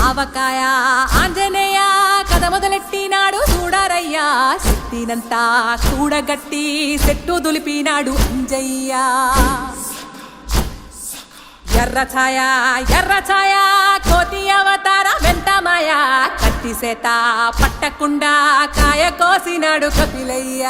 ఆవకాయ ఆంజనేయ కథ మొదలెట్టినాడు చూడారయ్యా శక్తినంతా కూడగట్టి చెట్టు దులిపినాడు అంజయ్య ఎర్ర ఛాయ కోతి అవతార వెంటమాయ కత్తి సేత పట్టకుండా కాయ కోసినాడు కపిలయ్య